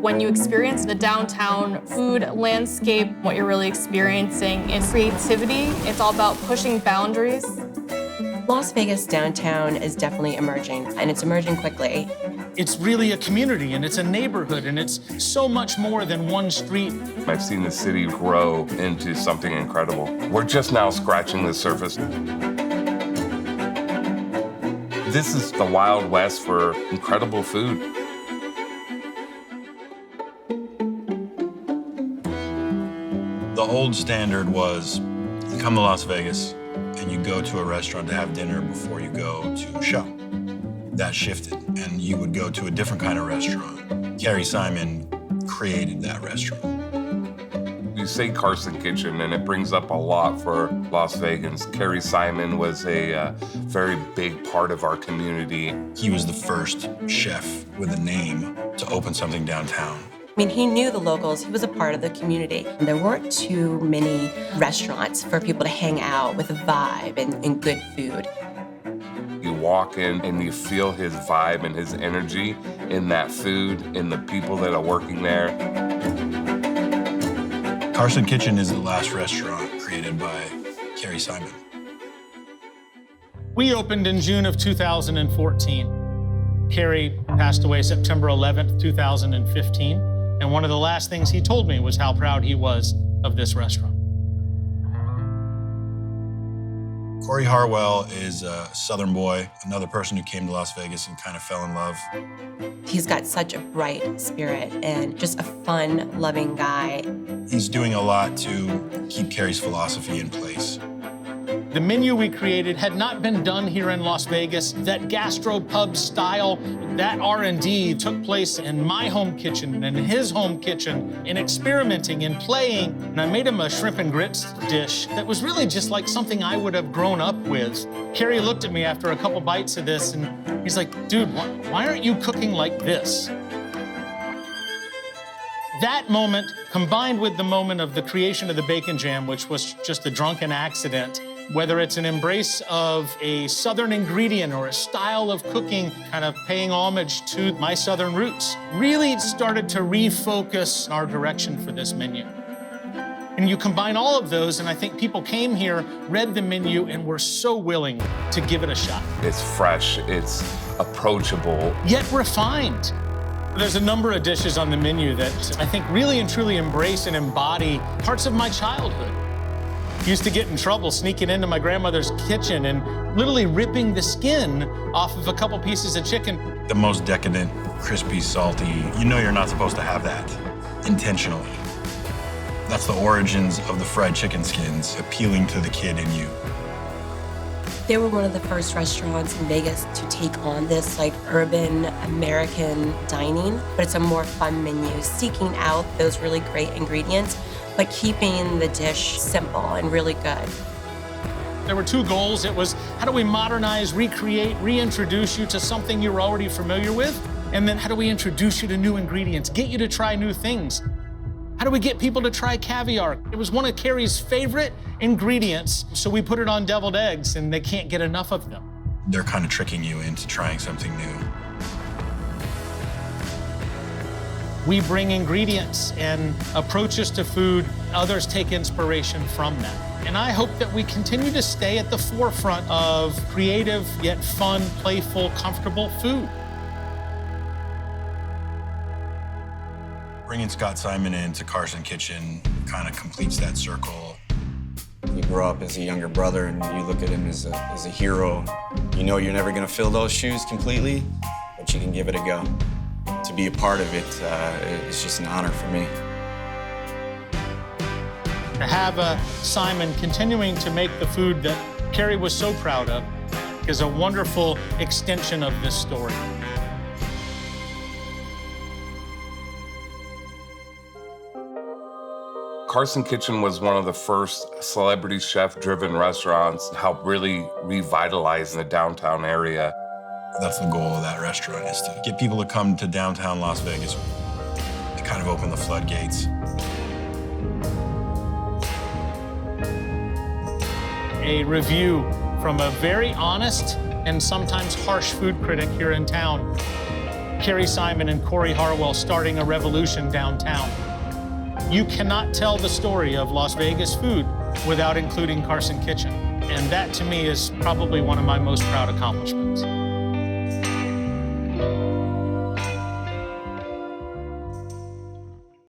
When you experience the downtown food landscape, what you're really experiencing is creativity. It's all about pushing boundaries. Las Vegas downtown is definitely emerging, and it's emerging quickly. It's really a community, and it's a neighborhood, and it's so much more than one street. I've seen the city grow into something incredible. We're just now scratching the surface. This is the Wild West for incredible food. The old standard was you come to Las Vegas and you go to a restaurant to have dinner before you go to a show. That shifted, and you would go to a different kind of restaurant. Kerry Simon created that restaurant. You say Carson Kitchen, and it brings up a lot for Las Vegans. Kerry Simon was a very big part of our community. He was the first chef with a name to open something downtown. I mean, he knew the locals. He was a part of the community. There weren't too many restaurants for people to hang out with a vibe and good food. You walk in and you feel his vibe and his energy in that food, in the people that are working there. Carson Kitchen is the last restaurant created by Kerry Simon. We opened in June of 2014. Kerry passed away September 11th, 2015. And one of the last things he told me was how proud he was of this restaurant. Corey Harwell is a Southern boy, another person who came to Las Vegas and kind of fell in love. He's got such a bright spirit and just a fun, loving guy. He's doing a lot to keep Kerry's philosophy in place. The menu we created had not been done here in Las Vegas. That gastropub style, that R&D took place in my home kitchen and his home kitchen, in experimenting and playing. And I made him a shrimp and grits dish that was really just like something I would have grown up with. Kerry looked at me after a couple bites of this and he's like, dude, why aren't you cooking like this? That moment, combined with the moment of the creation of the bacon jam, which was just a drunken accident, whether it's an embrace of a Southern ingredient or a style of cooking, kind of paying homage to my Southern roots, really started to refocus our direction for this menu. And you combine all of those, and I think people came here, read the menu, and were so willing to give it a shot. It's fresh, it's approachable. Yet refined. There's a number of dishes on the menu that I think really and truly embrace and embody parts of my childhood. Used to get in trouble sneaking into my grandmother's kitchen and literally ripping the skin off of a couple pieces of chicken. The most decadent, crispy, salty, you know you're not supposed to have that intentionally. That's the origins of the fried chicken skins appealing to the kid in you. They were one of the first restaurants in Vegas to take on this like urban American dining, but it's a more fun menu, seeking out those really great ingredients, but keeping the dish simple and really good. There were two goals. It was, how do we modernize, recreate, reintroduce you to something you're already familiar with? And then how do we introduce you to new ingredients, get you to try new things? How do we get people to try caviar? It was one of Kerry's favorite ingredients, so we put it on deviled eggs, and they can't get enough of them. They're kind of tricking you into trying something new. We bring ingredients and approaches to food. Others take inspiration from that. And I hope that we continue to stay at the forefront of creative, yet fun, playful, comfortable food. Bringing Scott Simon into Carson Kitchen kind of completes that circle. You grow up as a younger brother and you look at him as a hero. You know you're never gonna fill those shoes completely, but you can give it a go. To be a part of it, it's just an honor for me. To have Simon continuing to make the food that Kerry was so proud of is a wonderful extension of this story. Carson Kitchen was one of the first celebrity chef-driven restaurants to help really revitalize the downtown area. That's the goal of that restaurant, is to get people to come to downtown Las Vegas, to kind of open the floodgates. A review from a very honest and sometimes harsh food critic here in town. Kerry Simon and Corey Harwell starting a revolution downtown. You cannot tell the story of Las Vegas food without including Carson Kitchen. And that, to me, is probably one of my most proud accomplishments.